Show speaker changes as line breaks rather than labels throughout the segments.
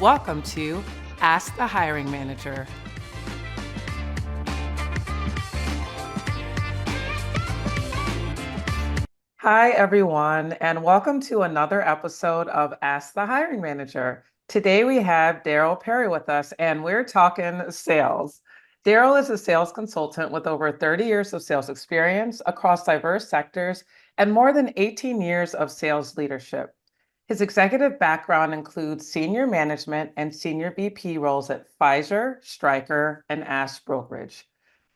Welcome to Ask the Hiring Manager. Hi, everyone, and welcome to another episode of Ask the Hiring Manager. Today we have Darrell Perry with us, and we're talking sales. Darrell is a sales consultant with over 30 years of sales experience across diverse sectors and more than 18 years of sales leadership. His executive background includes senior management and senior VP roles at Pfizer, Stryker, and Ash Brokerage.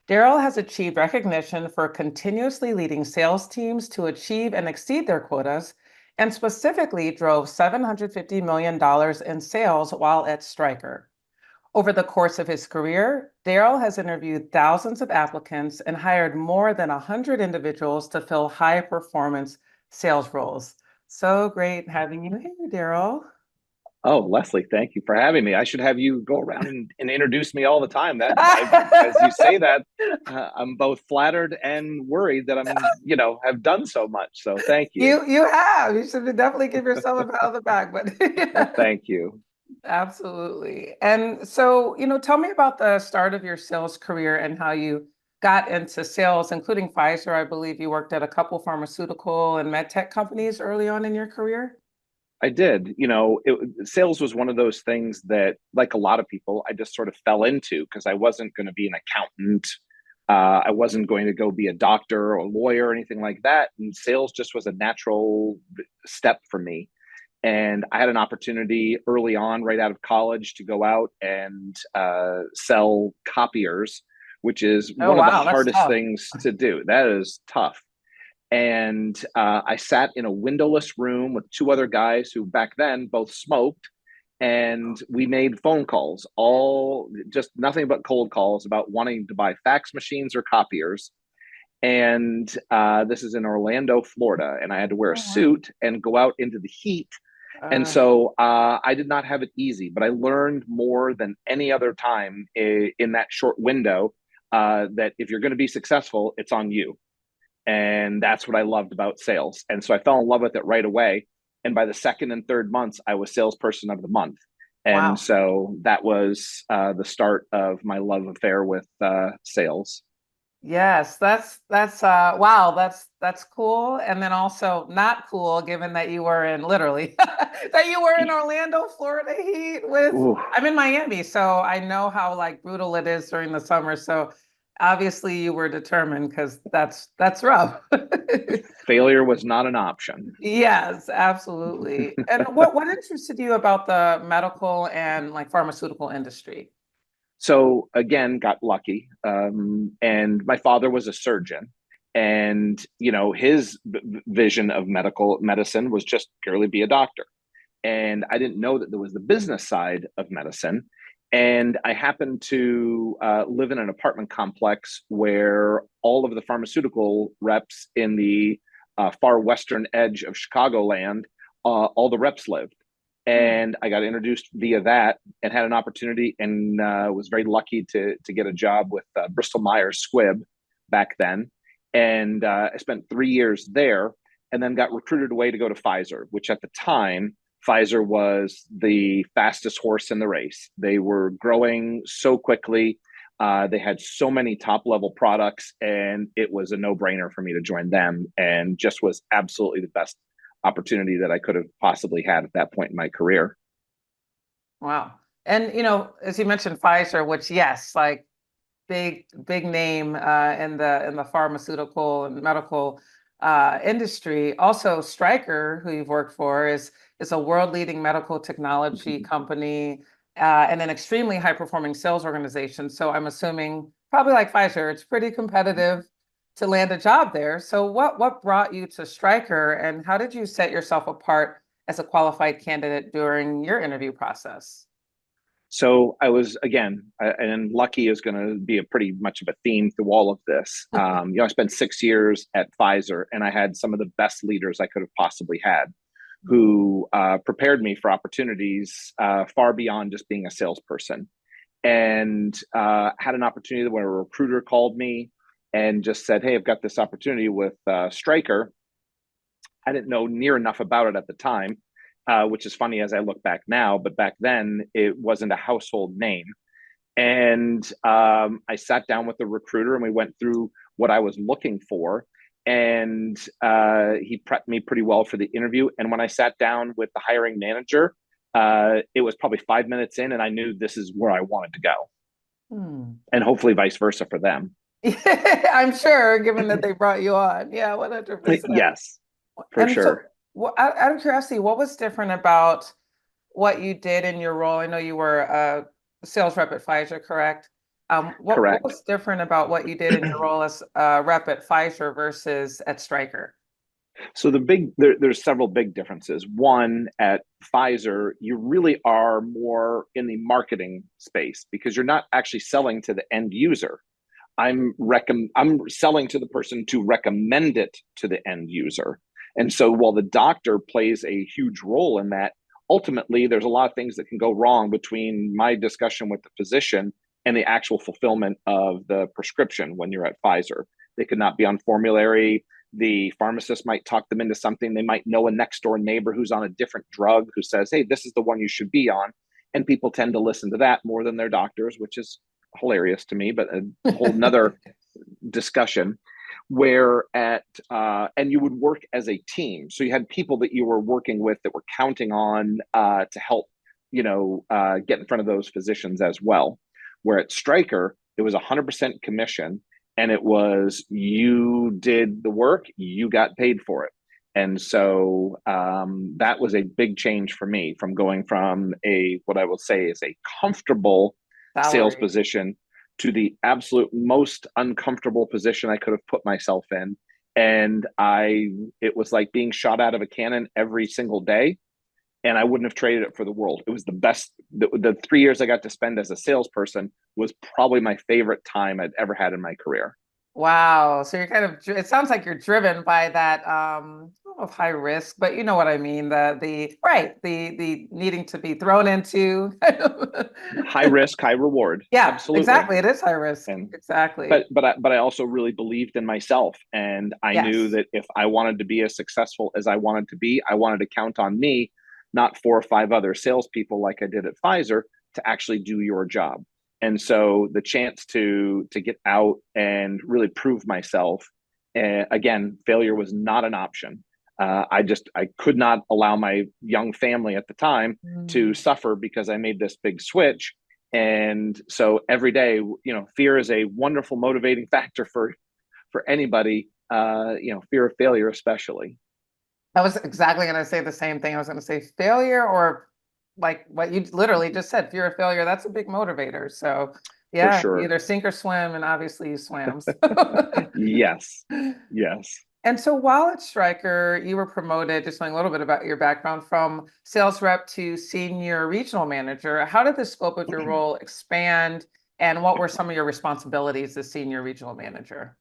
Darrell has achieved recognition for continuously leading sales teams to achieve and exceed their quotas, and specifically drove $750 million in sales while at Stryker. Over the course of his career, Darrell has interviewed thousands of applicants and hired more than 100 individuals to fill high-performance sales roles. So great having you here, Darrell.
Oh, Leslie, thank you for having me. I should have you go around and introduce me all the time. As you say that, I'm both flattered and worried that have done so much. So thank you.
You have. You should definitely give yourself a pat on the back,
Well,
but
thank you.
absolutely. And so, tell me about the start of your sales career and how you got into sales, including Pfizer. I believe you worked at a couple pharmaceutical and med tech companies early on in your career.
I did. Sales was one of those things that, like a lot of people, I just sort of fell into because I wasn't going to be an accountant. I wasn't going to go be a doctor or a lawyer or anything like that. And sales just was a natural step for me. And I had an opportunity early on, right out of college, to go out and sell copiers, which is
Oh,
one of the
wow, that's
hardest
tough.
things to do. That is tough. And I sat in a windowless room with two other guys who back then both smoked. And we made phone calls, all just nothing but cold calls about wanting to buy fax machines or copiers. And this is in Orlando, Florida. And I had to wear a
Oh, wow.
suit and go out into the heat. And
Uh,
so I did not have it easy, but I learned more than any other time in that short window that if you're going to be successful, it's on you. And that's what I loved about sales. And so I fell in love with it right away. And by the second and third months, I was salesperson of the month. And
wow.
so that was the start of my love affair with sales.
Yes, that's wow, that's cool. And then also not cool given that you were in literally that you were in Orlando, Florida heat with
Ooh,
I'm in Miami, so I know how like brutal it is during the summer. So obviously you were determined because that's rough.
failure was not an option.
Yes, absolutely. And what interested you about the medical and like pharmaceutical industry?
So again, got lucky. And my father was a surgeon. And, his vision of medical medicine was just purely be a doctor. And I didn't know that there was the business side of medicine. And I happened to live in an apartment complex where all of the pharmaceutical reps in the far western edge of Chicagoland, all the reps lived.
Hmm.
And I got introduced via that and had an opportunity and was very lucky to get a job with Bristol Myers Squibb back then. And I spent 3 years there and then got recruited away to go to Pfizer, which at the time Pfizer was the fastest horse in the race. They were growing so quickly. They had so many top level products, and it was a no brainer for me to join them and just was absolutely the best opportunity that I could have possibly had at that point in my career.
Wow. And as you mentioned Pfizer, which yes, like big name in the pharmaceutical and medical industry. Also, Stryker, who you've worked for, is a world leading medical technology company and an extremely high performing sales organization. So I'm assuming probably like Pfizer, it's pretty competitive to land a job there. So what brought you to Stryker, and how did you set yourself apart as a qualified candidate during your interview process?
So I was again, and lucky is going to be a pretty much of a theme through all of this. I spent 6 years at Pfizer, and I had some of the best leaders I could have possibly had, who prepared me for opportunities far beyond just being a salesperson. And had an opportunity where a recruiter called me and just said, "Hey, I've got this opportunity with Stryker." I didn't know near enough about it at the time. which is funny as I look back now, but back then it wasn't a household name. And I sat down with the recruiter and we went through what I was looking for. And he prepped me pretty well for the interview. And when I sat down with the hiring manager, it was probably 5 minutes in, and I knew this is where I wanted to go.
Hmm.
And hopefully vice versa for them.
I'm sure, given that they brought you on. Yeah, 100%.
Yes, for
And so,
sure.
out of curiosity, what was different about what you did in your role? I know you were a sales rep at Pfizer, correct? What
Correct.
was different about what you did in your role as a rep at Pfizer versus at Stryker?
So there's several big differences. One, at Pfizer, you really are more in the marketing space because you're not actually selling to the end user. I'm selling to the person to recommend it to the end user. And so while the doctor plays a huge role in that, ultimately there's a lot of things that can go wrong between my discussion with the physician and the actual fulfillment of the prescription when you're at Pfizer. They could not be on formulary. The pharmacist might talk them into something. They might know a next door neighbor who's on a different drug who says, hey, this is the one you should be on. And people tend to listen to that more than their doctors, which is hilarious to me, but a whole nother discussion. Where at and you would work as a team, so you had people that you were working with that were counting on to help, get in front of those physicians as well. Where at Stryker, it was 100% commission, and it was you did the work, you got paid for it. And so that was a big change for me from going from a what I will say is a comfortable sales
Salary.
position to the absolute most uncomfortable position I could have put myself in. And it was like being shot out of a cannon every single day. And I wouldn't have traded it for the world. It was the best. The 3 years I got to spend as a salesperson was probably my favorite time I'd ever had in my career.
Wow. So you're kind of, it sounds like you're driven by that, I don't know if high risk, but you know what I mean. Right, the needing to be thrown into.
High risk, high reward.
Yeah,
Absolutely.
exactly. It is high risk.
And
Exactly.
but I also really believed in myself, and I knew
Yes.
that if I wanted to be as successful as I wanted to be, I wanted to count on me, not 4 or 5 other salespeople like I did at Pfizer, to actually do your job. And so the chance to get out and really prove myself, again, failure was not an option. I could not allow my young family at the time to
Mm.
suffer because I made this big switch. And so every day, fear is a wonderful motivating factor for anybody. Fear of failure especially.
I was exactly going to say the same thing. I was going to say failure or like what you literally just said, fear of failure. That's a big motivator. So
For
yeah,
sure.
either sink or swim, and obviously you swam.
Yes, yes.
And so while at Stryker, you were promoted, just knowing a little bit about your background, from sales rep to senior regional manager. How did the scope of your role expand, and what were some of your responsibilities as senior regional manager?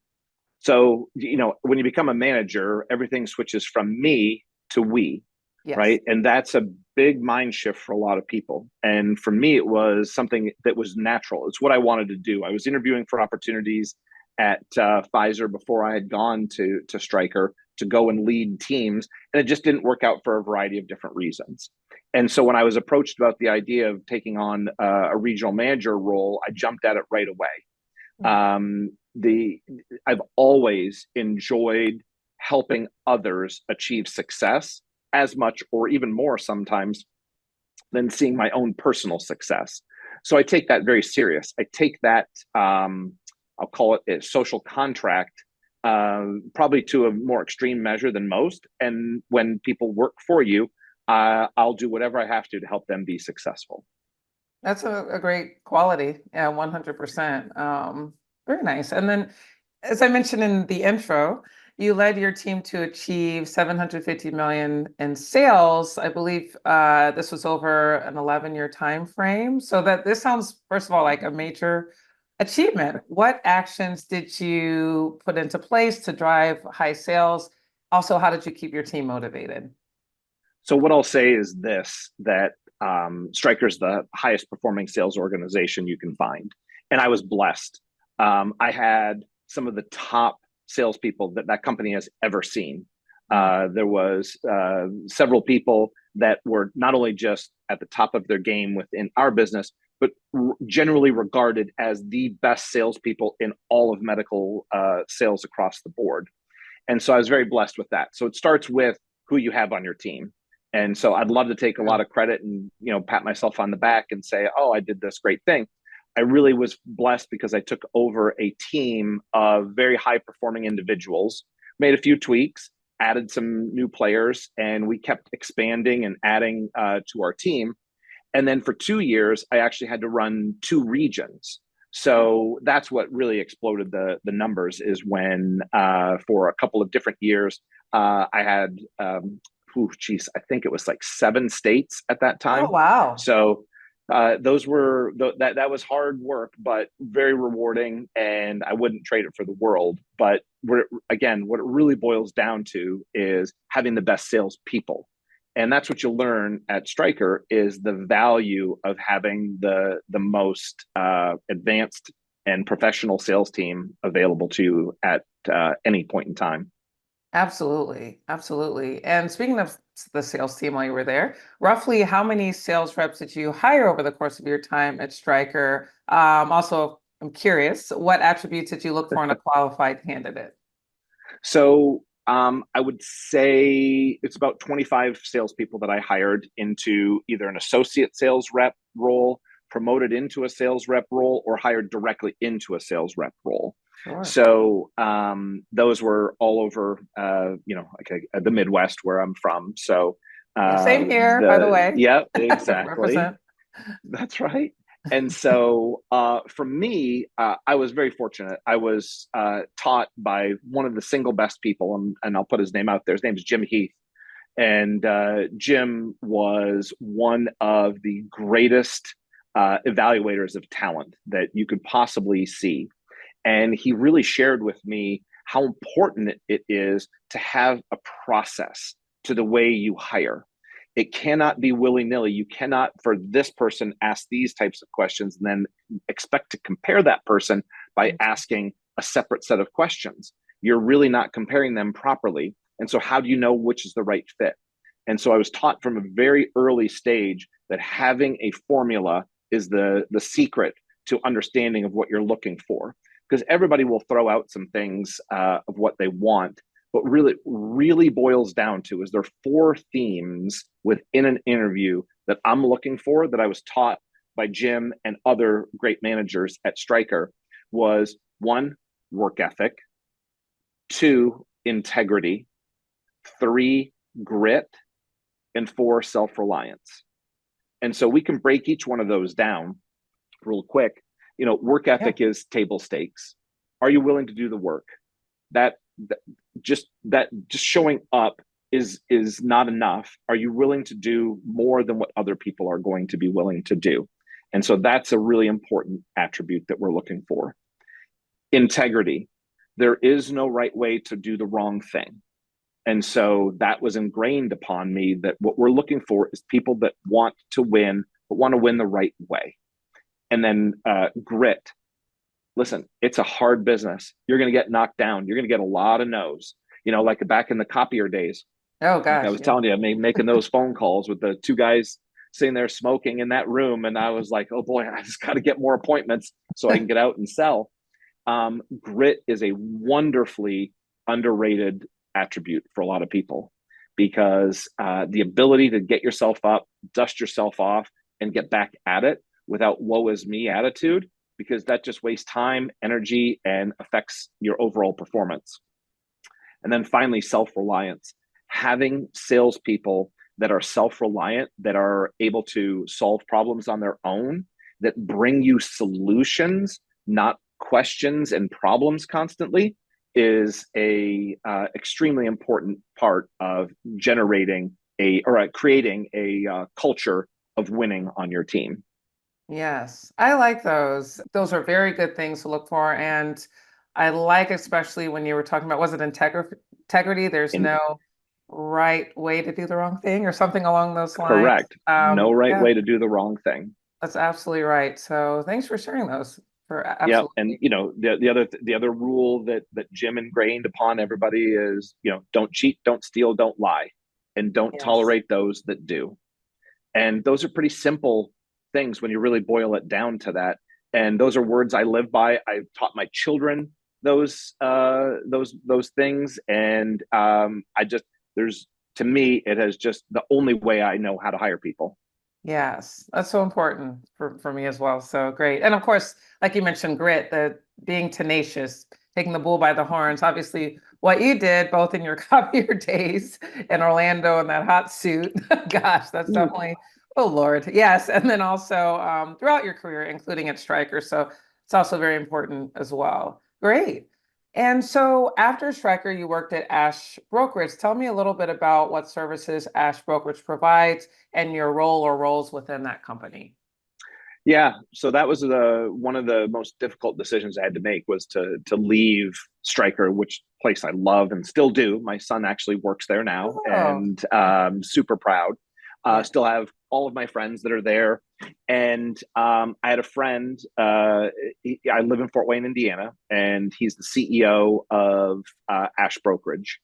So, when you become a manager, everything switches from me to we,
Yes.
right? And that's a big mind shift for a lot of people. And for me, it was something that was natural. It's what I wanted to do. I was interviewing for opportunities at Pfizer before I had gone to Stryker to go and lead teams, and it just didn't work out for a variety of different reasons. And so when I was approached about the idea of taking on a regional manager role, I jumped at it right away.
Mm.
The I've always enjoyed helping others achieve success as much or even more sometimes than seeing my own personal success. So I take that very serious. I take that I'll call it a social contract, probably to a more extreme measure than most. And when people work for you, I'll do whatever I have to help them be successful.
That's a great quality. Yeah, 100%. Very nice. And then, as I mentioned in the intro, you led your team to achieve 750 million in sales. I believe this was over an 11-year time frame. So that this sounds, first of all, like a major achievement. What actions did you put into place to drive high sales? Also, how did you keep your team motivated?
So what I'll say is this: that Stryker is the highest performing sales organization you can find, and I was blessed. I had some of the top salespeople that company has ever seen. There was several people that were not only just at the top of their game within our business, but generally regarded as the best salespeople in all of medical sales across the board. And so I was very blessed with that. So it starts with who you have on your team. And so I'd love to take a lot of credit and, pat myself on the back and say, oh, I did this great thing. I really was blessed because I took over a team of very high performing individuals, made a few tweaks, added some new players, and we kept expanding and adding to our team. And then for 2 years, I actually had to run 2 regions. So that's what really exploded the numbers, is when for a couple of different years, I had, I think it was like 7 states at that
Oh,
time.
wow.
So those were that was hard work, but very rewarding, and I wouldn't trade it for the world. But again, what it really boils down to is having the best salespeople. And that's what you learn at Stryker, is the value of having the most advanced and professional sales team available to you at any point in time.
Absolutely. Absolutely. And speaking of the sales team while you were there, roughly how many sales reps did you hire over the course of your time at Stryker? Also, I'm curious, what attributes did you look for in a qualified candidate?
So I would say it's about 25 salespeople that I hired into either an associate sales rep role, promoted into a sales rep role, or hired directly into a sales rep role.
Sure.
So those were all over, the Midwest where I'm from. So
Yeah, same here, by the way.
yeah, exactly.
Represent.
That's right. And so for me, I was very fortunate. I was taught by one of the single best people, and I'll put his name out there. His name is Jim Heath. And Jim was one of the greatest evaluators of talent that you could possibly see. And he really shared with me how important it is to have a process to the way you hire. It cannot be willy-nilly. You cannot, for this person, ask these types of questions and then expect to compare that person by asking a separate set of questions. You're really not comparing them properly. And so how do you know which is the right fit? And so I was taught from a very early stage that having a formula is the secret to understanding of what you're looking for. Because everybody will throw out some things of what they want. What really boils down to is there are 4 themes within an interview that I'm looking for, that I was taught by Jim and other great managers at Stryker. Was 1, work ethic; 2, integrity; 3, grit; and 4, self-reliance. And so we can break each one of those down real quick. Work ethic is table stakes. Are you willing to do the work? That just showing up is not enough. Are you willing to do more than what other people are going to be willing to do? And so that's a really important attribute that we're looking for. Integrity. There is no right way to do the wrong thing. And so that was ingrained upon me, that what we're looking for is people that want to win, but want to win the right way. And then grit. Listen, it's a hard business. You're going to get knocked down. You're going to get a lot of no's. Like back in the copier days.
Oh,
Like I
gosh.
was
Yeah.
telling you, I making those phone calls with the 2 guys sitting there smoking in that room. And I was like, oh boy, I just got to get more appointments so I can get out and sell. Grit is a wonderfully underrated attribute for a lot of people, because the ability to get yourself up, dust yourself off, and get back at it without woe is me attitude, because that just wastes time, energy, and affects your overall performance. And then finally, self-reliance. Having salespeople that are self-reliant, that are able to solve problems on their own, that bring you solutions, not questions and problems constantly, is a extremely important part of generating creating a culture of winning on your team.
Yes, I like those. Those are very good things to look for. And I like, especially when you were talking about, was it integrity? There's
In
no right way to do the wrong thing, or something along those lines.
Correct. No right
Yeah,
way to do the wrong thing.
that's absolutely right. So thanks for sharing those. For
Yeah, and
absolutely.
the other rule that Jim ingrained upon everybody is, don't cheat, don't steal, don't lie. and don't
Yes.
tolerate those that do. And those are pretty simple things when you really boil it down to that. And those are words I live by. I've taught my children those things, and I just there's to me it has just the only way I know how to hire people.
Yes, that's so important for me as well. So great. And of course, like you mentioned, grit, the being tenacious, taking the bull by the horns. Obviously, what you did both in your copier days in Orlando in that hot suit. Gosh, that's definitely, oh Lord. Yes. And then also throughout your career, including at Stryker. So it's also very important as well. Great. And so after Stryker, you worked at Ash Brokerage. Tell me a little bit about what services Ash Brokerage provides and your role or roles within that company.
Yeah, so that was the one of the most difficult decisions I had to make was to leave Stryker, which place I love and still do. My son actually works there now,
Oh,
and super proud.
yeah.
Still have all of my friends that are there, and I had a friend. I live in Fort Wayne, Indiana, and he's the CEO of Ash Brokerage,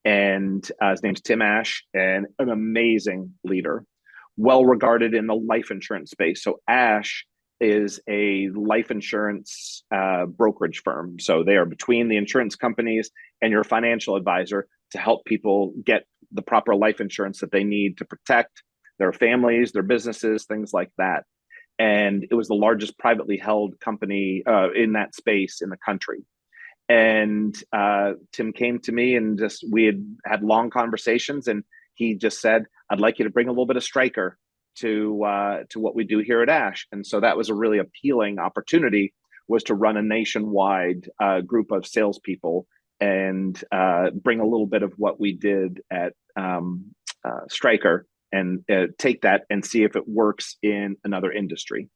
and his name's Tim Ash, and an amazing leader, well regarded in the life insurance space. So Ash is a life insurance brokerage firm. So they are between the insurance companies and your financial advisor to help people get the proper life insurance that they need to protect their families, their businesses, things like that. And it was the largest privately held company in that space in the country. And Tim came to me and just we had long conversations, and he just said, "I'd like you to bring a little bit of Stryker to what we do here at Ash." And so that was a really appealing opportunity, was to run a nationwide group of salespeople and bring a little bit of what we did at Stryker and take that and see if it works in another industry.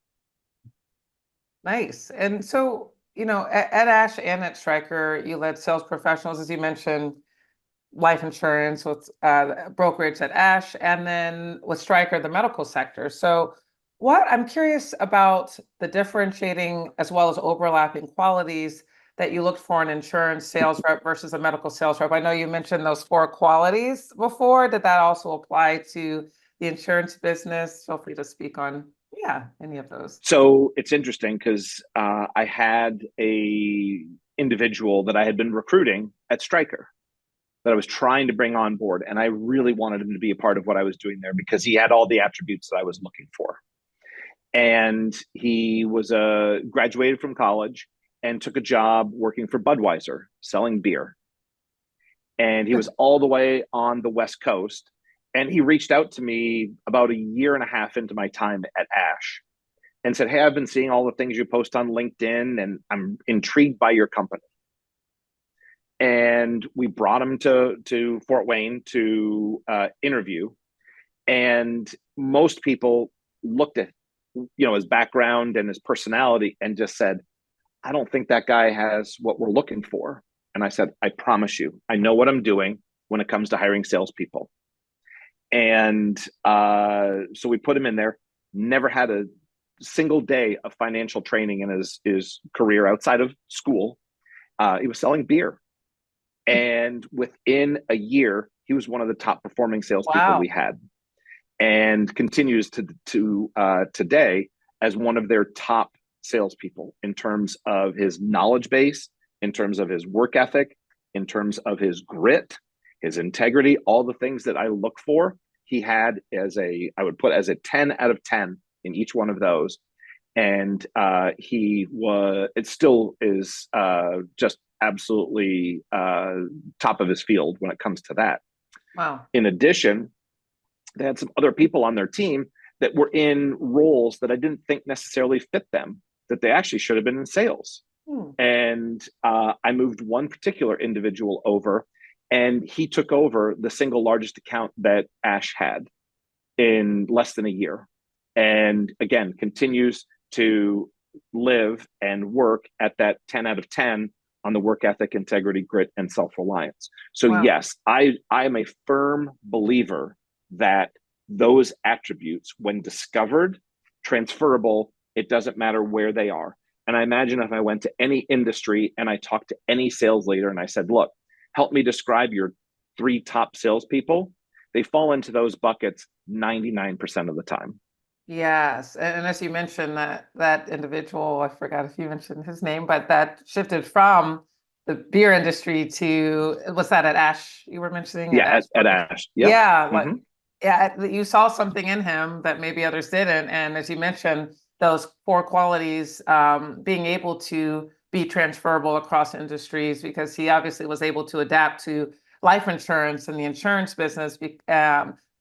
Nice. And so, at Ash and at Stryker, you led sales professionals, as you mentioned, life insurance with brokerage at Ash, and then with Stryker, the medical sector. So, what I'm curious about the differentiating as well as overlapping qualities that you looked for in insurance sales rep versus a medical sales rep. I know you mentioned those four qualities before. Did that also apply to the insurance business? Feel free to speak on, yeah, any of those.
So it's interesting because I had a individual that I had been recruiting at Stryker that I was trying to bring on board, and I really wanted him to be a part of what I was doing there because he had all the attributes that I was looking for. And he was graduated from college and took a job working for Budweiser selling beer. And he was all the way on the West Coast. And he reached out to me about a year and a half into my time at Ash and said, "Hey, I've been seeing all the things you post on LinkedIn, and I'm intrigued by your company." And we brought him to Fort Wayne to interview. And most people looked at his background and his personality and just said, "I don't think that guy has what we're looking for." And I said, "I promise you, I know what I'm doing when it comes to hiring salespeople." And so we put him in there. Never had a single day of financial training in his career outside of school. He was selling beer, and within a year, he was one of the top performing salespeople we
Wow.
had, and continues to today as one of their top salespeople in terms of his knowledge base, in terms of his work ethic, in terms of his grit, his integrity, all the things that I look for. He had I would put as a 10 out of 10 in each one of those. And it still is just absolutely top of his field when it comes to that.
Wow.
In addition, they had some other people on their team that were in roles that I didn't think necessarily fit them, that they actually should have been in sales.
Hmm.
And I moved one particular individual over, and he took over the single largest account that Ash had in less than a year. And again, continues to live and work at that 10 out of 10 on the work ethic, integrity, grit, and self-reliance. So
Wow.
yes, I am a firm believer that those attributes, when discovered, transferable. It doesn't matter where they are. And I imagine if I went to any industry and I talked to any sales leader and I said, "Look, help me describe your 3 top salespeople," they fall into those buckets 99% of the time.
Yes, and as you mentioned, that individual, I forgot if you mentioned his name, but that shifted from the beer industry to, was that at Ash? You were mentioning at
Yeah,
Ash
at
Brokerage?
Ash. Yep.
Yeah, like
Hmm.
yeah, you saw something in him that maybe others didn't, and as you mentioned, those four qualities, being able to be transferable across industries, because he obviously was able to adapt to life insurance and the insurance business.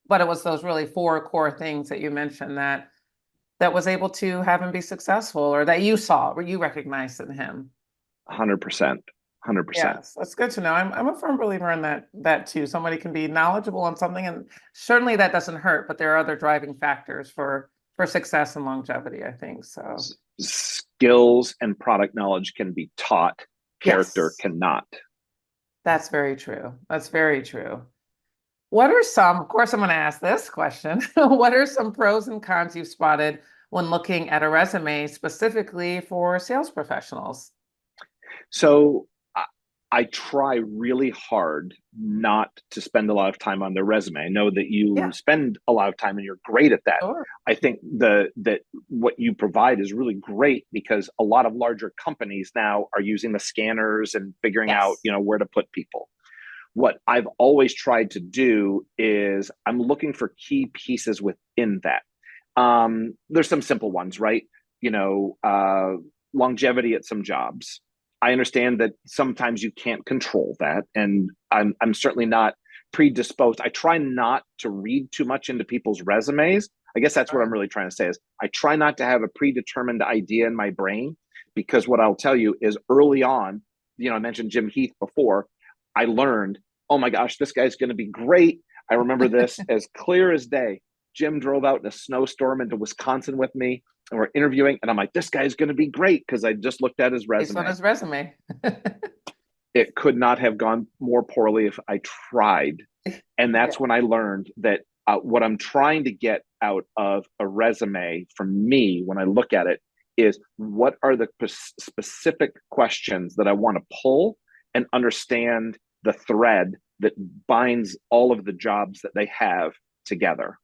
But it was those really four core things that you mentioned that was able to have him be successful, or that you saw, or you recognized in him.
100%. 100%.
Yes, that's good to know. I'm a firm believer in that too. Somebody can be knowledgeable on something, and certainly that doesn't hurt, but there are other driving factors for success and longevity, I think. So
Skills and product knowledge can be taught, character
yes,
cannot.
that's very true. That's very true. What are some, of course, I'm going to ask this question. What are some pros and cons you've spotted when looking at a resume specifically for sales professionals?
So I try really hard not to spend a lot of time on their resume. I know that you
Yeah,
spend a lot of time and you're great at that.
sure.
I think that what you provide is really great because a lot of larger companies now are using the scanners and figuring out,
Yes.
where to put people. What I've always tried to do is I'm looking for key pieces within that. There's some simple ones, right? You know, longevity at some jobs. I understand that sometimes you can't control that, and I'm certainly not predisposed. I try not to read too much into people's resumes. I guess that's what I'm
Right.
really trying to say is I try not to have a predetermined idea in my brain because what I'll tell you is early on, I mentioned Jim Heath before. I learned, oh my gosh, this guy's going to be great. I remember this as clear as day. Jim drove out in a snowstorm into Wisconsin with me, and we're interviewing, and I'm like, this guy's going to be great because I just looked at his
Based on
resume.
his resume.
It could not have gone more poorly if I tried. And
Yeah.
that's when I learned that what I'm trying to get out of a resume from me when I look at it is what are the specific questions that I want to pull and understand the thread that binds all of the jobs that they have together.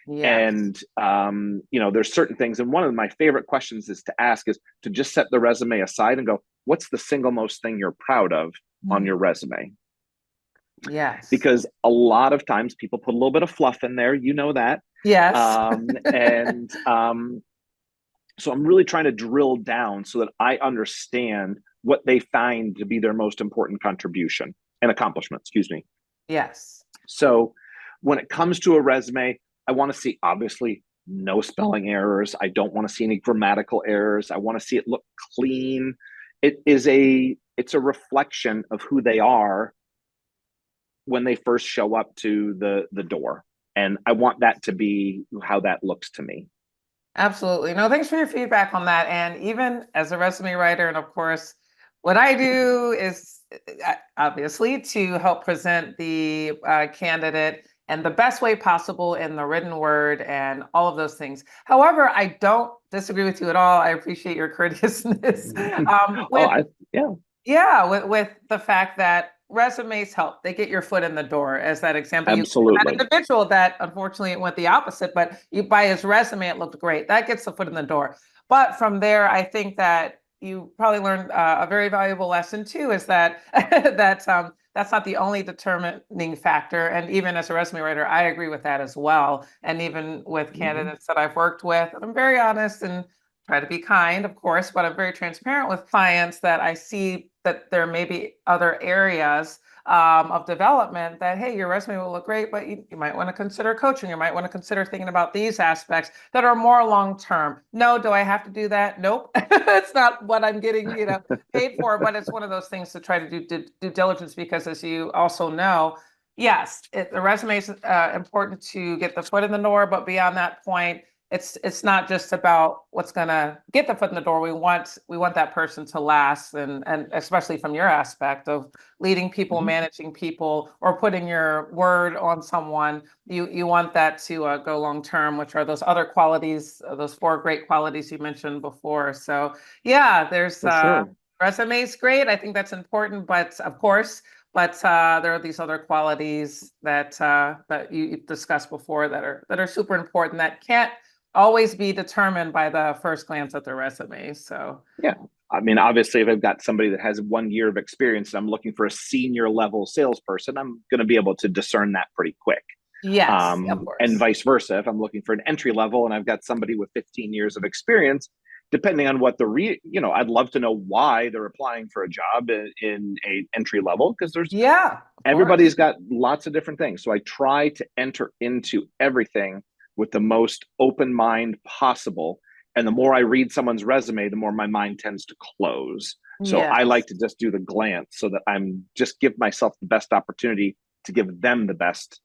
Yes.
And there's certain things, and one of my favorite questions is to ask is to just set the resume aside and go, what's the single most thing you're proud of on
Mm.
your resume?
Yes.
Because a lot of times people put a little bit of fluff in there, that.
Yes.
And so I'm really trying to drill down so that I understand what they find to be their most important contribution and accomplishment, excuse me.
Yes.
So when it comes to a resume, I want to see obviously no spelling errors. I don't want to see any grammatical errors. I want to see it look clean. It's a reflection of who they are when they first show up to the door. And I want that to be how that looks to me.
Absolutely. No, thanks for your feedback on that. And even as a resume writer, and of course, what I do is obviously to help present the candidate and the best way possible in the written word and all of those things. However, I don't disagree with you at all. I appreciate your courteousness.
Oh,
With
yeah,
Yeah, with the fact that resumes help. They get your foot in the door. As that example, you that
absolutely.
individual that unfortunately it went the opposite, but you by his resume, it looked great. That gets the foot in the door. But from there, I think that you probably learned a very valuable lesson too, is that that's not the only determining factor. And even as a resume writer, I agree with that as well. And even with
Mm-hmm.
candidates that I've worked with, I'm very honest and try to be kind, of course, but I'm very transparent with clients that I see that there may be other areas of development that, hey, your resume will look great, but you might want to consider coaching. You might want to consider thinking about these aspects that are more long term. No, do I have to do that? Nope. It's not what I'm getting, paid for, but it's one of those things to try to do due diligence because, as you also know, yes, the resume is important to get the foot in the door, but beyond that point, it's not just about what's gonna get the foot in the door. We want that person to last, and especially from your aspect of leading people,
Mm-hmm.
managing people, or putting your word on someone. You want that to go long term, which are those other qualities, those four great qualities you mentioned before. So yeah, there's
For sure.
resume's great. I think that's important, but of course, but there are these other qualities that you've discussed before that are super important that can't always be determined by the first glance at the resume. So
Yeah. I mean, obviously, if I've got somebody that has 1 year of experience and I'm looking for a senior level salesperson, I'm going to be able to discern that pretty quick.
yes, of
And
course.
vice versa. If I'm looking for an entry level and I've got somebody with 15 years of experience, depending on what I'd love to know why they're applying for a job in a entry level, because
Yeah, of
everybody's
course.
got lots of different things. So I try to enter into everything with the most open mind possible. And the more I read someone's resume, the more my mind tends to close. So I like
Yes.
to just do the glance so that I'm just give myself the best opportunity to give them the best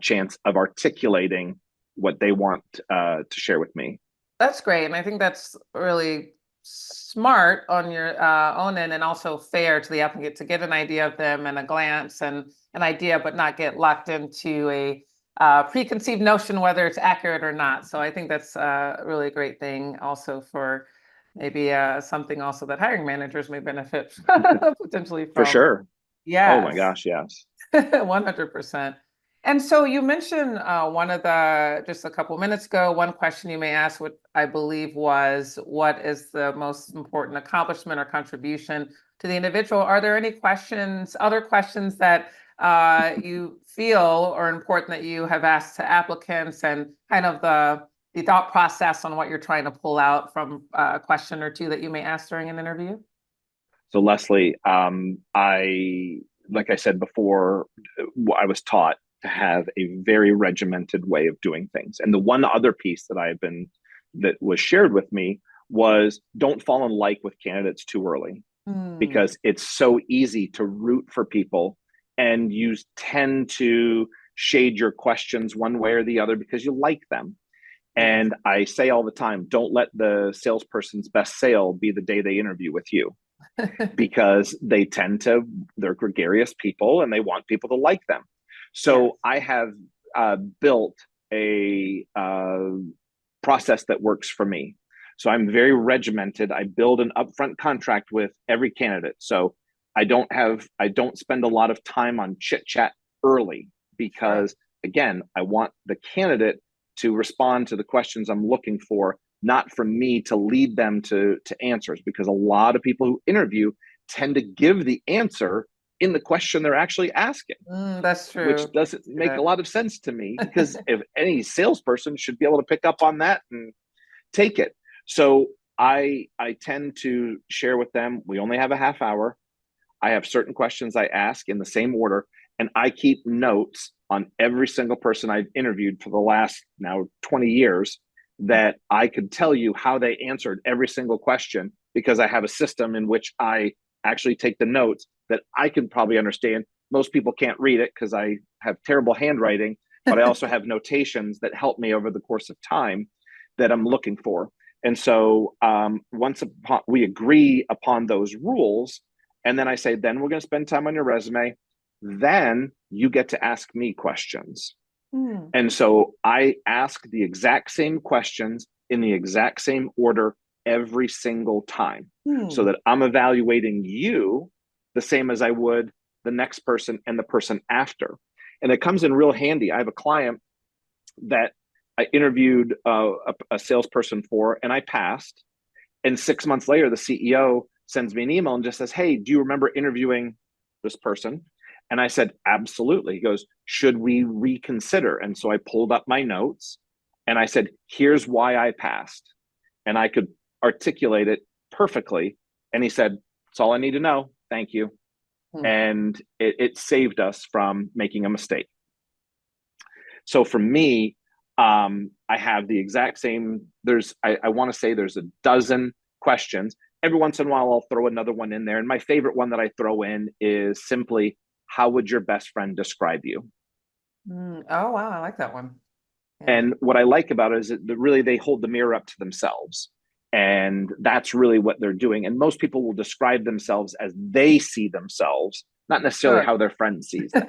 chance of articulating what they want to share with me.
That's great. And I think that's really smart on your own end and also fair to the applicant to get an idea of them and a glance and an idea, but not get locked into a preconceived notion whether it's accurate or not. So I think that's a really great thing also for maybe something also that hiring managers may benefit potentially
For
from.
sure. Oh my
Yes.
gosh, yes.
100%. And so you mentioned one of the, just a couple minutes ago, one question you may ask, what I believe was, what is the most important accomplishment or contribution to the individual? Are there any questions, other questions that you feel are important that you have asked to applicants and kind of the thought process on what you're trying to pull out from a question or two that you may ask during an interview?
So Leslie, like I said before, I was taught to have a very regimented way of doing things. And the one other piece that was shared with me was don't fall in like with candidates too early,
Hmm.
because it's so easy to root for people and you tend to shade your questions one way or the other because you like them.
Yes.
And I say all the time, don't let the salesperson's best sale be the day they interview with you, because they're gregarious people and they want people to like them.
Yes.
So I have built a process that works for me. So I'm very regimented. I build an upfront contract with every candidate. So I don't spend a lot of time on chit chat early,
Sure.
because again, I want the candidate to respond to the questions I'm looking for, not for me to lead them to answers, because a lot of people who interview tend to give the answer in the question they're actually asking,
That's
which
true.
doesn't
See
make a lot of sense to me, because
that.
if any salesperson should be able to pick up on that and take it. So I tend to share with them, we only have a half hour. I have certain questions I ask in the same order, and I keep notes on every single person I've interviewed for the last now 20 years, that I could tell you how they answered every single question, because I have a system in which I actually take the notes that I can probably understand. Most people can't read it because I have terrible handwriting, but I also have notations that help me over the course of time that I'm looking for. And so we agree upon those rules, and then I say, then we're going to spend time on your resume. Then you get to ask me questions.
Hmm.
And so I ask the exact same questions in the exact same order every single time, so
Hmm.
that I'm evaluating you the same as I would the next person and the person after. And it comes in real handy. I have a client that I interviewed a salesperson for, and I passed. And 6 months later, the CEO sends me an email and just says, "Hey, do you remember interviewing this person?" And I said, "Absolutely." He goes, "Should we reconsider?" And so I pulled up my notes and I said, "Here's why I passed." And I could articulate it perfectly. And he said, "That's all I need to know. Thank you."
Hmm.
And it saved us from making a mistake. So for me, I have the exact same. I want to say there's a dozen questions. Every once in a while, I'll throw another one in there. And my favorite one that I throw in is simply, how would your best friend describe you?
Oh, wow. I like that one. Yeah.
And what I like about it is that really they hold the mirror up to themselves. And that's really what they're doing. And most people will describe themselves as they see themselves, not necessarily
Sure.
how their friend sees them.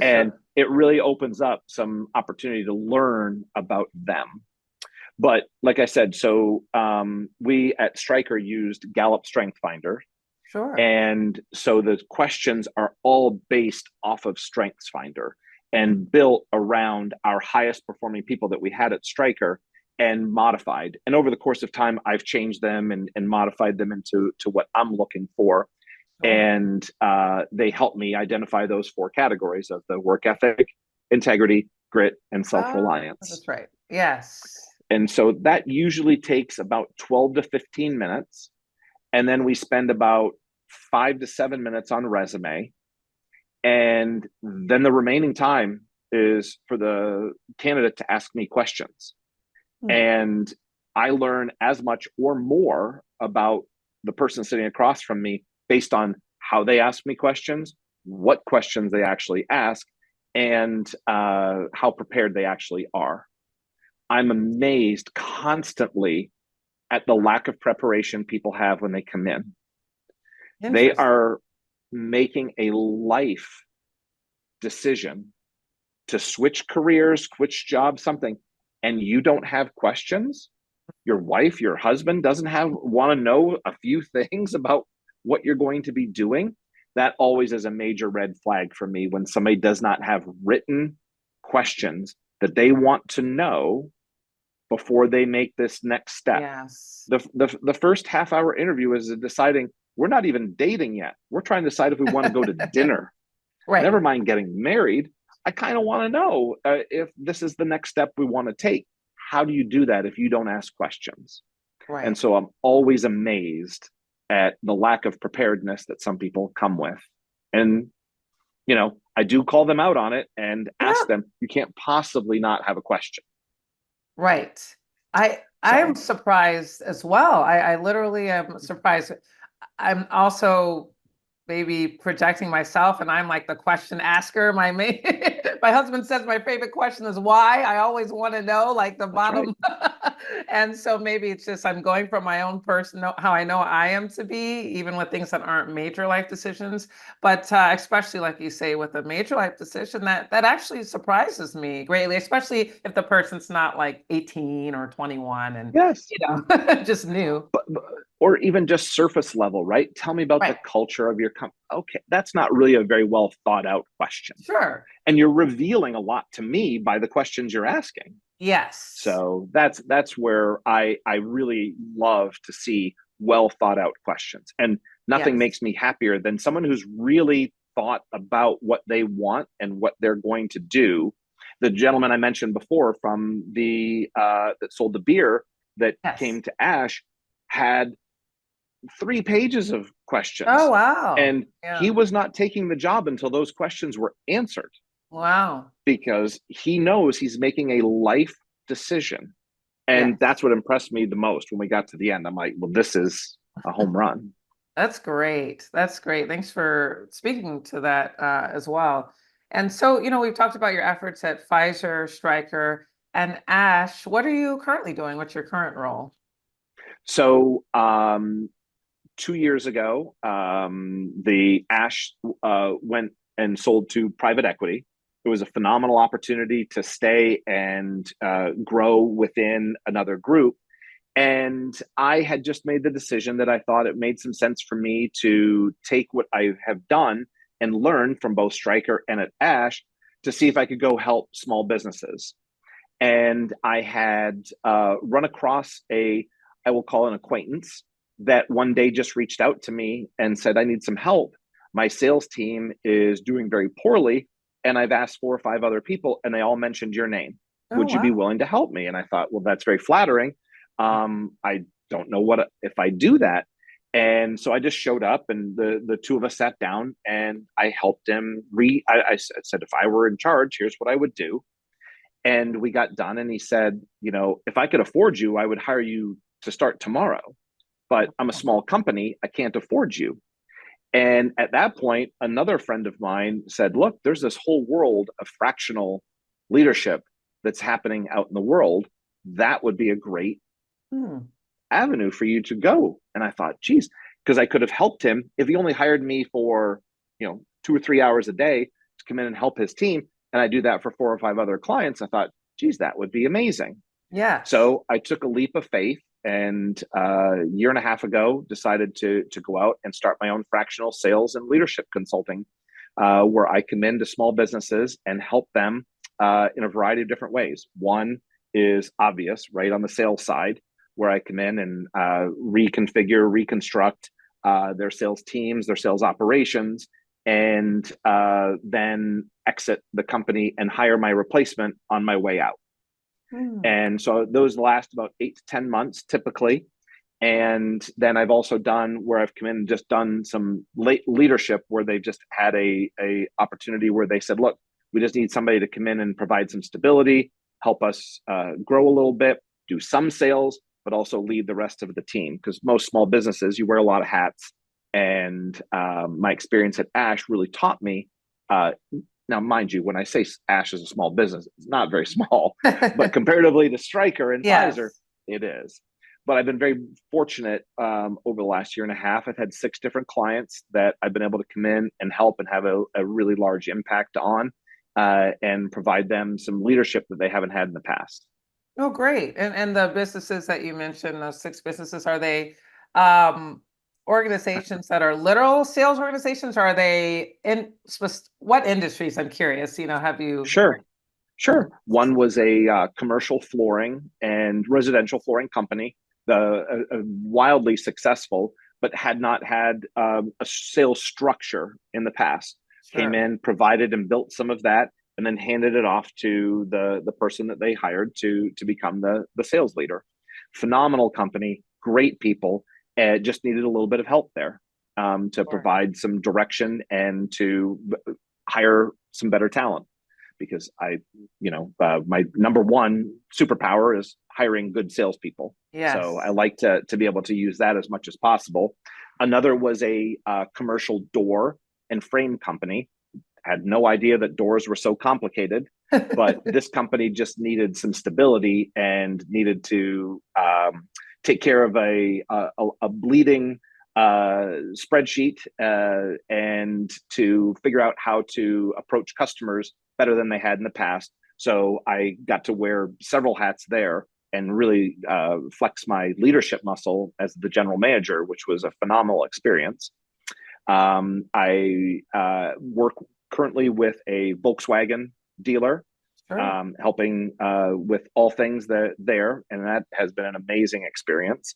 And
Sure.
it really opens up some opportunity to learn about them. But like I said, so we at Stryker used Gallup Strength Finder,
Sure.
And so the questions are all based off of StrengthsFinder and built around our highest performing people that we had at Stryker and modified. And over the course of time, I've changed them and modified them into what I'm looking for.
Sure.
And they help me identify those four categories of the work ethic, integrity, grit, and self-reliance.
That's right. Yes.
And so that usually takes about 12 to 15 minutes. And then we spend about 5 to 7 minutes on resume. And then the remaining time is for the candidate to ask me questions.
Hmm.
And I learn as much or more about the person sitting across from me based on how they ask me questions, what questions they actually ask, and how prepared they actually are. I'm amazed constantly at the lack of preparation people have when they come in. They
Interesting.
are making a life decision to switch careers, switch jobs, something, and you don't have questions. Your wife, your husband doesn't have want to know a few things about what you're going to be doing. That always is a major red flag for me when somebody does not have written questions that they want to know before they make this next step.
Yes.
The first half hour interview is deciding we're not even dating yet. We're trying to decide if we want to go to dinner.
Right.
Never mind getting married. I kind of want to know if this is the next step we want to take. How do you do that if you don't ask questions? And
Right.
so I'm always amazed at the lack of preparedness that some people come with. And, I do call them out on it and ask
Yeah.
them, you can't possibly not have a question.
Right. I am
So,
surprised as well. I literally am surprised. I'm also maybe projecting myself, and I'm like the question asker. My husband says my favorite question is why. I always want to know like the
that's right.
bottom. And so maybe it's just I'm going from my own personal how I know I am to be, even with things that aren't major life decisions. But especially like you say, with a major life decision, that actually surprises me greatly, especially if the person's not like 18 or 21 and
Yes.
just new.
Or even just surface level, right? Tell me about the
Right.
culture of your company. Okay, that's not really a very well thought out question.
Sure.
And you're revealing a lot to me by the questions you're asking.
Yes.
So that's where I really love to see well thought out questions. And nothing
Yes.
makes me happier than someone who's really thought about what they want and what they're going to do. The gentleman I mentioned before from the that sold the beer that
Yes.
came to Ash had 3 pages of
Oh,
questions,
wow.
and he
Yeah.
was not taking the job until those questions were answered
Wow.
because he knows he's making a life decision. And
Yes.
that's what impressed me the most when we got to the end. I'm like, well, this is a home run.
That's great. That's great. Thanks for speaking to that as well. And so, we've talked about your efforts at Pfizer, Stryker, and Ash. What are you currently doing? What's your current role?
So 2 years ago, the Ash went and sold to private equity. It was a phenomenal opportunity to stay and grow within another group. And I had just made the decision that I thought it made some sense for me to take what I have done and learn from both Stryker and at Ash to see if I could go help small businesses. And I had run across I will call an acquaintance that one day just reached out to me and said, I need some help. My sales team is doing very poorly. And I've asked 4 or 5 other people, and they all mentioned your name.
Oh,
Would you be
wow.
willing to help me? And I thought, well, that's very flattering. I don't know what if I do that. And so I just showed up, and the two of us sat down, and I helped him. I said, if I were in charge, here's what I would do. And we got done, and he said, if I could afford you, I would hire you to start tomorrow. But I'm a small company, I can't afford you. And at that point, another friend of mine said, look, there's this whole world of fractional leadership that's happening out in the world. That would be a great
Hmm.
avenue for you to go. And I thought, geez, because I could have helped him if he only hired me for, 2 or 3 hours a day to come in and help his team. And I do that for 4 or 5 other clients. I thought, geez, that would be amazing.
Yes.
So I took a leap of faith and a year and a half ago decided to go out and start my own fractional sales and leadership consulting, where I come into small businesses and help them in a variety of different ways. One is obvious, right on the sales side, where I come in and reconfigure, reconstruct their sales teams, their sales operations, and then exit the company and hire my replacement on my way out.
Hmm.
And so those last about 8 to 10 months typically. And then I've also done where I've come in and just done some late leadership where they've just had a opportunity where they said, look, we just need somebody to come in and provide some stability, help us grow a little bit, do some sales, but also lead the rest of the team. Because most small businesses, you wear a lot of hats. And my experience at Ash really taught me. Now, mind you, when I say Ash is a small business, it's not very small, but comparatively to Stryker and Pfizer,
Yes.
it is. But I've been very fortunate over the last year and a half. I've had 6 different clients that I've been able to come in and help and have a really large impact on and provide them some leadership that they haven't had in the past.
Oh, great. And the businesses that you mentioned, those 6 businesses, are they um, organizations that are literal sales organizations? Or are they in what industries? I'm curious. Have you?
Sure. Sure. One was a commercial flooring and residential flooring company, wildly successful, but had not had a sales structure in the past. Came
Sure.
in, provided and built some of that, and then handed it off to the person that they hired to become the sales leader. Phenomenal company, great people, just needed a little bit of help there to
Sure.
provide some direction and to hire some better talent because my number one superpower is hiring good salespeople. So I
Yes.
like to be able to use that as much as possible. Another was a commercial door and frame company. Had no idea that doors were so complicated, but this company just needed some stability and needed to take care of a bleeding spreadsheet and to figure out how to approach customers better than they had in the past. So I got to wear several hats there and really flex my leadership muscle as the general manager, which was a phenomenal experience. I work currently with a Volkswagen dealer,
Sure.
helping with all things there, and that has been an amazing experience.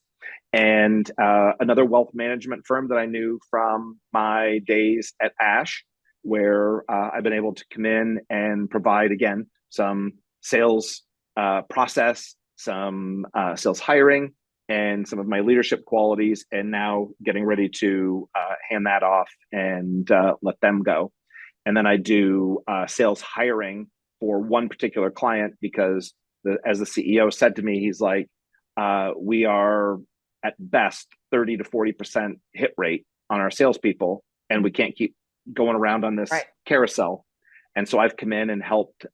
And another wealth management firm that I knew from my days at Ash, where I've been able to come in and provide again some sales process, some sales hiring, and some of my leadership qualities, and now getting ready to hand that off and let them go. And then I do sales hiring for one particular client because, as the CEO said to me, he's like, we are at best 30 to 40% hit rate on our salespeople, and we can't keep going around on this
Right.
carousel. And so I've come in and helped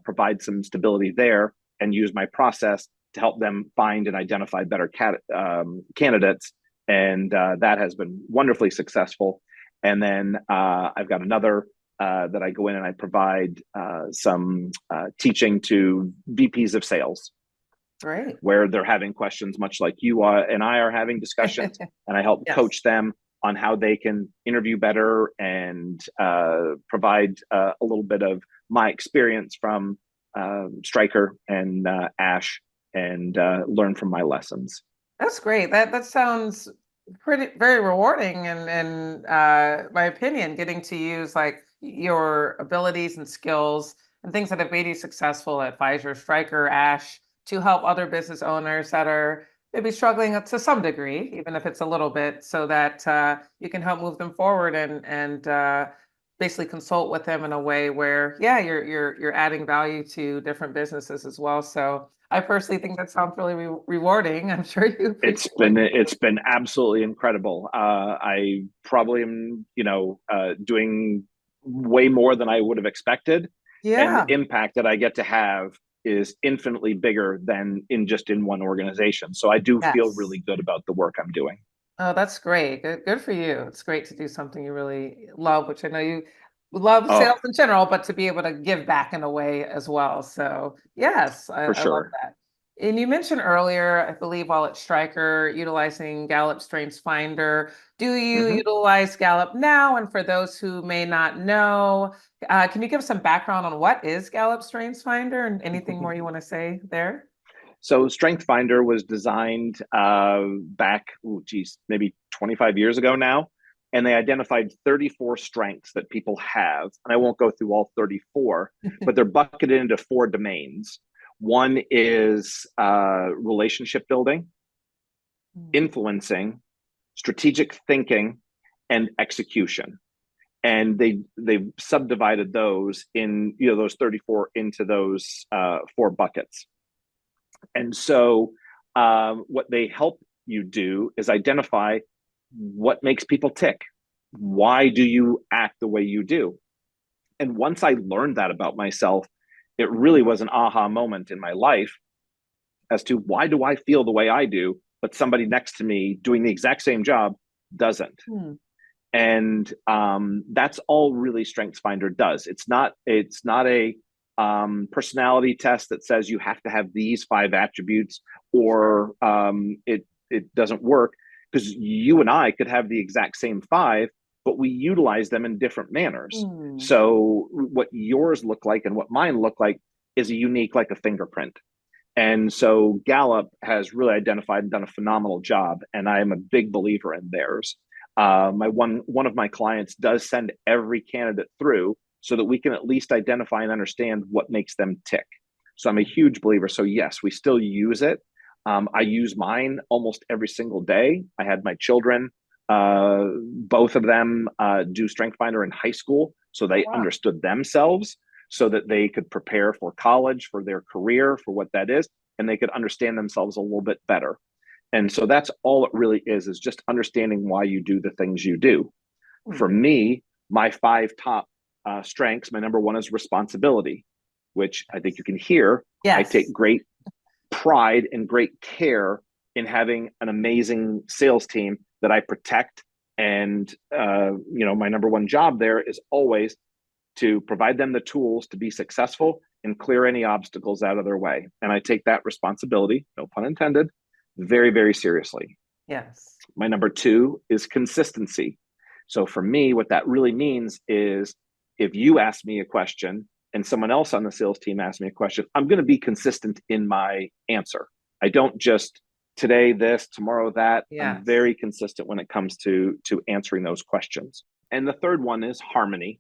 provide some stability there and use my process to help them find and identify better candidates. And that has been wonderfully successful. And then I've got another that I go in and I provide some teaching to VPs of sales
Great.
where they're having questions, much like you and I are having discussions, and I help
Yes.
coach them on how they can interview better and provide a little bit of my experience from Stryker and Ash and learn from my lessons.
That's great. That sounds very rewarding, and my opinion, getting to use like your abilities and skills and things that have made you successful at Pfizer, Stryker, Ash, to help other business owners that are maybe struggling to some degree, even if it's a little bit, so that you can help move them forward and basically consult with them in a way where, yeah, you're adding value to different businesses as well. So I personally think that sounds really rewarding. I'm sure you
It's
appreciate what
been
you do.
it's been absolutely incredible. I probably am, doing way more than I would have expected, and the
Yeah.
impact that I get to have is infinitely bigger than in one organization. So I do feel
Yes.
really good about the work I'm doing.
Oh, that's great. Good for you. It's great to do something you really love, which I know you love sales
Oh,
in general, but to be able to give back in a way as well. So yes,
for
I love
sure.
that. And you mentioned earlier, I believe, while at Stryker, utilizing Gallup Strengths Finder. Do you
Mm-hmm.
utilize Gallup now? And for those who may not know, can you give some background on what is Gallup Strengths Finder and anything more you want to say there?
So Strength Finder was designed back, maybe 25 years ago now. And they identified 34 strengths that people have. And I won't go through all 34, but they're bucketed into four domains. One is relationship building, influencing, strategic thinking, and execution. And they've subdivided those in those 34 into those four buckets. And so what they help you do is identify what makes people tick. Why do you act the way you do? And once I learned that about myself, it really was an aha moment in my life as to why do I feel the way I do, but somebody next to me doing the exact same job doesn't.
Hmm.
And that's all really StrengthsFinder does. It's not a personality test that says you have to have these five attributes or it doesn't work, because you and I could have the exact same five, but we utilize them in different manners.
Hmm.
So what yours look like and what mine look like is a unique, like a fingerprint. And so Gallup has really identified and done a phenomenal job, and I am a big believer in theirs. My one of my clients does send every candidate through so that we can at least identify and understand what makes them tick. So I'm a huge believer. So yes, we still use it. I use mine almost every single day. I had my children, both of them do Strength Finder in high school, so
Oh,
they
wow.
understood themselves so that they could prepare for college, for their career, for what that is, and they could understand themselves a little bit better. And so that's all it really is just understanding why you do the things you do. For
Hmm.
me, my five top strengths, my number one is responsibility, which I think you can hear. I take
Yes.
great pride and great care in having an amazing sales team that I protect. And, my number one job there is always to provide them the tools to be successful and clear any obstacles out of their way. And I take that responsibility, no pun intended, very, very seriously.
Yes.
My number two is consistency. So for me, what that really means is if you ask me a question and someone else on the sales team asks me a question, I'm going to be consistent in my answer. I don't just today this, tomorrow that. I'm
Yes.
very consistent when it comes to answering those questions. And the third one is harmony.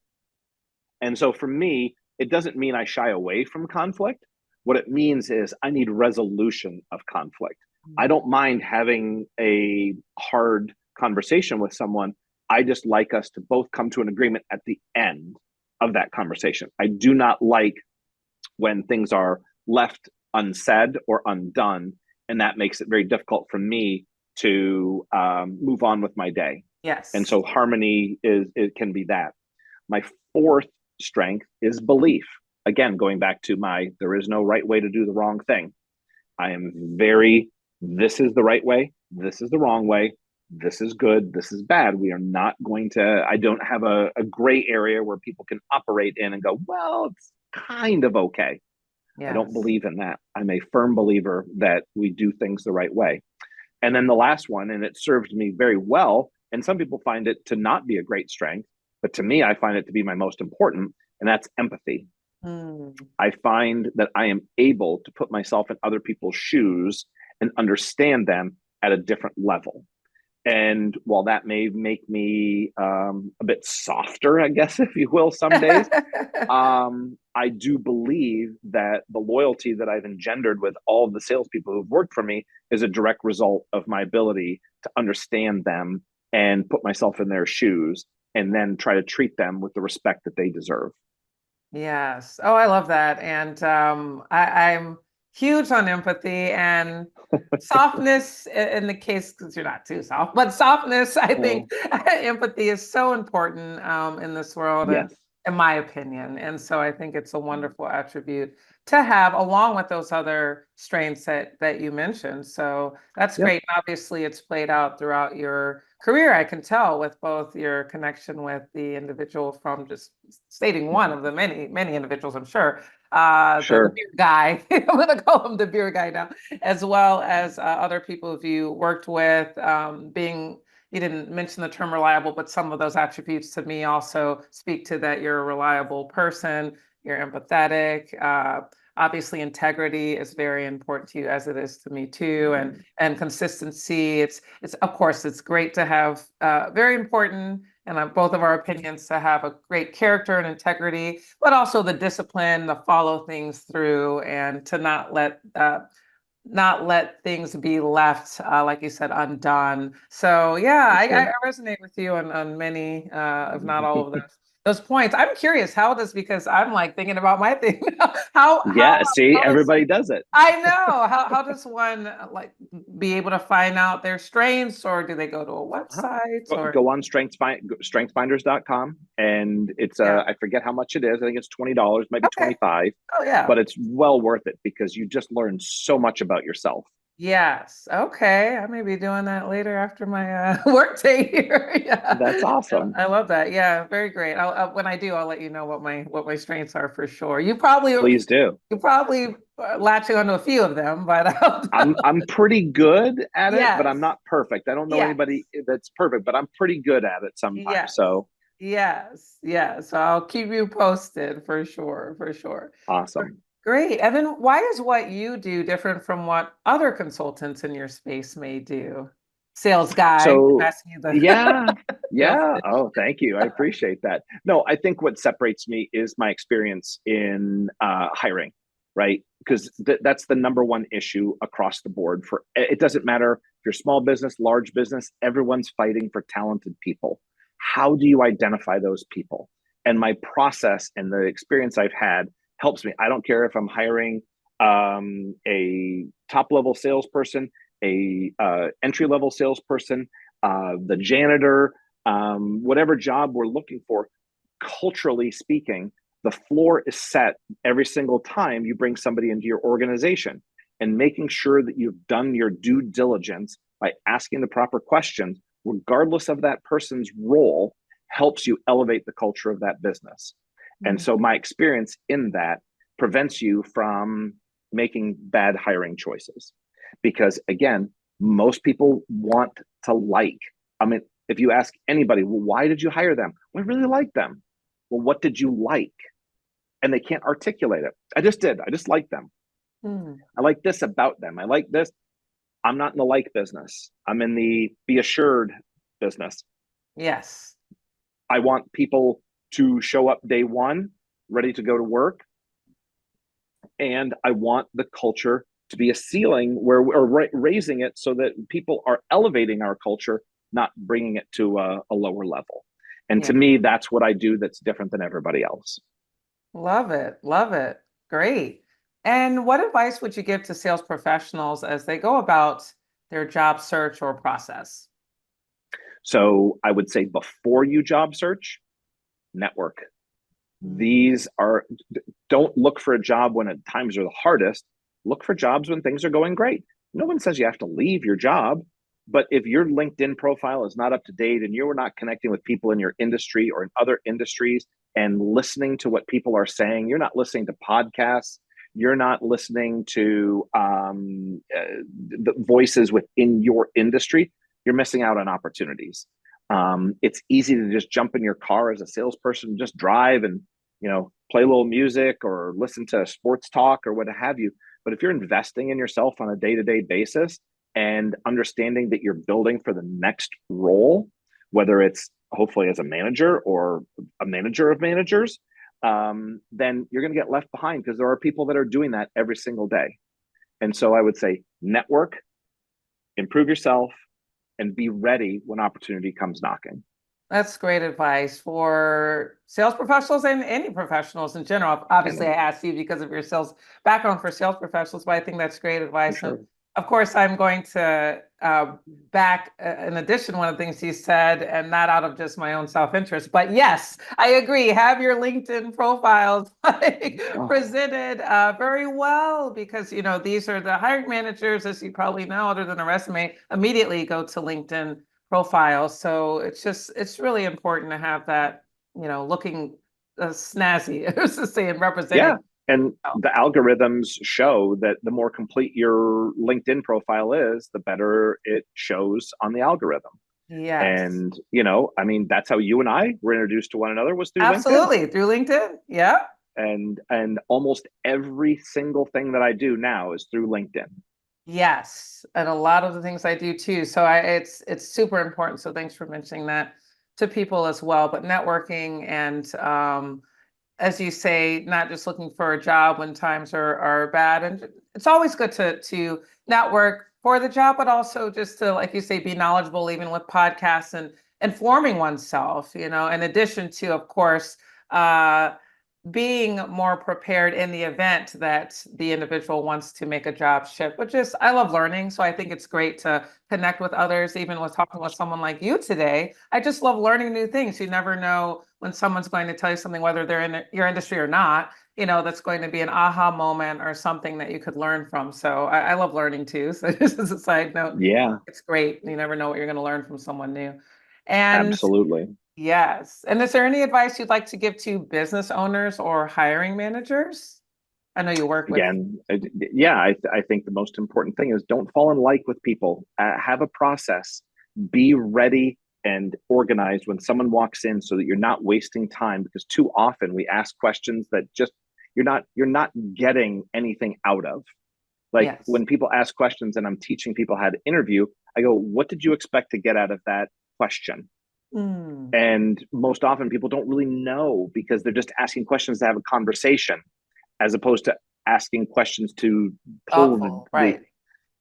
And so for me, it doesn't mean I shy away from conflict. What it means is I need resolution of conflict. I don't mind having a hard conversation with someone. I just like us to both come to an agreement at the end of that conversation. I do not like when things are left unsaid or undone, and that makes it very difficult for me to move on with my day. And
Yes.
so harmony is it can be that. My fourth strength is belief. Again, going back to my there is no right way to do the wrong thing. I am very, this is the right way, this is the wrong way, this is good, this is bad. We are not going to, I don't have a gray area where people can operate in and go, well, it's kind of okay. I don't
Yes.
believe in that. I'm a firm believer that we do things the right way. And then the last one, and it served me very well, and some people find it to not be a great strength, but to me, I find it to be my most important, and that's empathy.
Hmm.
I find that I am able to put myself in other people's shoes and understand them at a different level. And while that may make me a bit softer, I guess, if you will, some days, I do believe that the loyalty that I've engendered with all of the salespeople who've worked for me is a direct result of my ability to understand them and put myself in their shoes and then try to treat them with the respect that they deserve.
Yes. Oh, I love that. And I'm huge on empathy and softness in the case, because you're not too soft, but softness, I think
Oh,
empathy is so important in this world and
yes.
in my opinion. And so I think it's a wonderful attribute to have along with those other strengths that you mentioned. So that's
Yep.
great. Obviously, it's played out throughout your career. I can tell with both your connection with the individual from just stating one of the many, many individuals, I'm sure. The
Sure.
beer guy, I'm going to call him the beer guy now, as well as other people who you worked with, being you didn't mention the term reliable, but some of those attributes to me also speak to that you're a reliable person, you're empathetic. Obviously, integrity is very important to you, as it is to me too, and consistency. It's of course it's great to have very important, and both of our opinions to have a great character and integrity, but also the discipline to follow things through and to not let things be left, like you said, undone. So yeah,
For
I
sure.
resonate with you on many, if not all of those points. I'm curious, how does because I'm like thinking about my thing.
Yeah, see,
How does
everybody does it.
I know how does one like be able to find out their strengths, or do they go to a
Uh-huh.
website or
Go on strengthfinders.com, and it's
yeah?
I forget how much it is. I think it's $20, maybe
Okay.
25,
Oh yeah.
but it's well worth it because you just learn so much about yourself.
Yes. Okay. I may be doing that later after my work day here. Yeah.
That's awesome.
I love that. Yeah, very great. When I do, I'll let you know what my strengths are for sure.
Please do.
You probably latching onto a few of them, but
I'm pretty good at it, but I'm
yes.
not perfect. I don't know
Yes.
anybody that's perfect, but I'm pretty good at it sometimes.
Yes.
So
Yes. Yes. So I'll keep you posted for sure, for sure.
awesome.
Great. And then why is what you do different from what other consultants in your space may do? Sales guy,
So
asking you the
yeah,
sales
yeah.
pitch.
Oh, thank you. I appreciate that. No, I think what separates me is my experience in hiring, right? Because that's the number one issue across the board. For it doesn't matter if you're small business, large business, everyone's fighting for talented people. How do you identify those people? And my process and the experience I've had helps me. I don't care if I'm hiring a top level salesperson, a entry level salesperson, the janitor, whatever job we're looking for. Culturally speaking, the floor is set every single time you bring somebody into your organization, and making sure that you've done your due diligence by asking the proper questions, regardless of that person's role, helps you elevate the culture of that business. And
Mhm.
so my experience in that prevents you from making bad hiring choices. Because again, most people want to like. I mean, if you ask anybody, well, why did you hire them? Well, I really like them. Well, what did you like? And they can't articulate it. I just did. I just like them.
Hmm.
I like this about them. I like this. I'm not in the like business. I'm in the be assured business.
Yes.
I want people to show up day one, ready to go to work. And I want the culture to be a ceiling where we're raising it so that people are elevating our culture, not bringing it to a lower level. And
Yeah.
to me, that's what I do that's different than everybody else.
Love it. Love it. Great. And what advice would you give to sales professionals as they go about their job search or process?
So I would say before you job search, network.
Mm.
These are, don't look for a job when times are the hardest. Look for jobs when things are going great. No one says you have to leave your job, but if your LinkedIn profile is not up to date and you're not connecting with people in your industry or in other industries and listening to what people are saying, you're not listening to podcasts, you're not listening to the voices within your industry, you're missing out on opportunities. It's easy to just jump in your car as a salesperson, just drive and play a little music or listen to sports talk or what have you. But if you're investing in yourself on a day-to-day basis and understanding that you're building for the next role, whether it's hopefully as a manager or a manager of managers, then you're going to get left behind because there are people that are doing that every single day. And so I would say network, improve yourself, and be ready when opportunity comes knocking.
That's great advice for sales professionals and any professionals in general. Obviously, I
And
asked you because of your sales background for sales professionals, but I think that's great
for
advice. And
sure.
Of course, I'm going to back, in addition, one of the things he said, and not out of just my own self-interest, but yes, I agree. Have your LinkedIn profiles like,
Oh,
presented very well because, these are the hiring managers, as you probably know, other than a resume, immediately go to LinkedIn profiles. So it's really important to have that, looking snazzy, as to say, and representing.
yeah. And the algorithms show that the more complete your LinkedIn profile is, the better it shows on the algorithm.
Yes.
And, I mean, that's how you and I were introduced to one another, was through LinkedIn.
Absolutely. Through LinkedIn. Yeah.
And almost every single thing that I do now is through LinkedIn.
Yes. And a lot of the things I do too. So it's super important. So thanks for mentioning that to people as well. But networking and as you say, not just looking for a job when times are bad. And it's always good to network for the job, but also just to, like you say, be knowledgeable, even with podcasts and informing oneself, in addition to, of course, being more prepared in the event that the individual wants to make a job shift, which is, I love learning. So I think it's great to connect with others, even with talking with someone like you today. I just love learning new things. You never know when someone's going to tell you something, whether they're in your industry or not, that's going to be an aha moment or something that you could learn from. So I love learning too. So just as a side note,
Yeah,
it's great. You never know what you're going to learn from someone new. And
absolutely.
yes. And is there any advice you'd like to give to business owners or hiring managers? I know you work with.
Again, yeah, I think the most important thing is don't fall in like with people. Have a process. Be ready and organized when someone walks in, so that you're not wasting time. Because too often we ask questions that just you're not getting anything out of. Like
Yes.
when people ask questions and I'm teaching people how to interview, I go, "What did you expect to get out of that question?"
Mm,
And most often people don't really know, because they're just asking questions to have a conversation, as opposed to asking questions to pull
thoughtful,
the
right.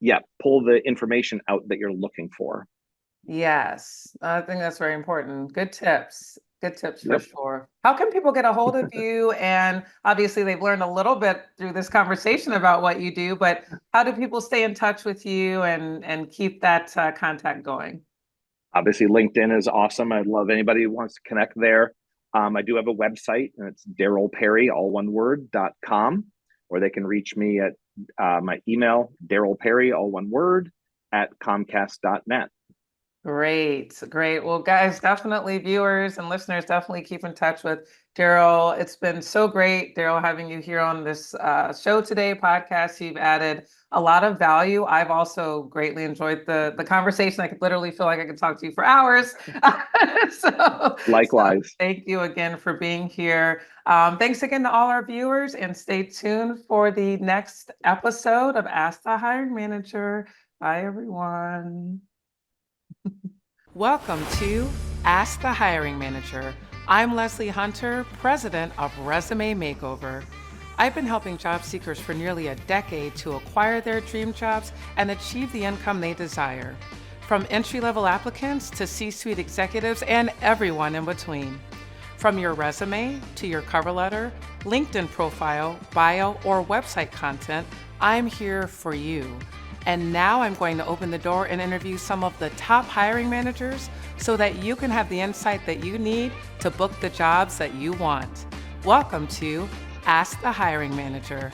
yeah, pull the information out that you're looking for.
Yes. I think that's very important. Good tips. Good tips for
Yep.
sure. How can people get a hold of you? And obviously, they've learned a little bit through this conversation about what you do, but how do people stay in touch with you and keep that contact going?
Obviously, LinkedIn is awesome. I love anybody who wants to connect there. I do have a website, and it's Darrell Perry, all one word.com, or they can reach me at my email, Darrell Perry, all one word, at comcast.net.
Great, great. Well, guys, definitely viewers and listeners, definitely keep in touch with Darrell. It's been so great, Darrell, having you here on this show today, podcast. You've added a lot of value. I've also greatly enjoyed the conversation. I could literally feel like I could talk to you for hours. So
Likewise.
thank you again for being here. Thanks again to all our viewers, and stay tuned for the next episode of Ask the Hiring Manager. Bye, everyone. Welcome to Ask the Hiring Manager. I'm Leslie Hunter, president of Resume Makeover. I've been helping job seekers for nearly a decade to acquire their dream jobs and achieve the income they desire, from entry-level applicants to C-suite executives and everyone in between. From your resume to your cover letter, LinkedIn profile, bio, or website content, I'm here for you. And now I'm going to open the door and interview some of the top hiring managers so that you can have the insight that you need to book the jobs that you want. Welcome to Ask the Hiring Manager.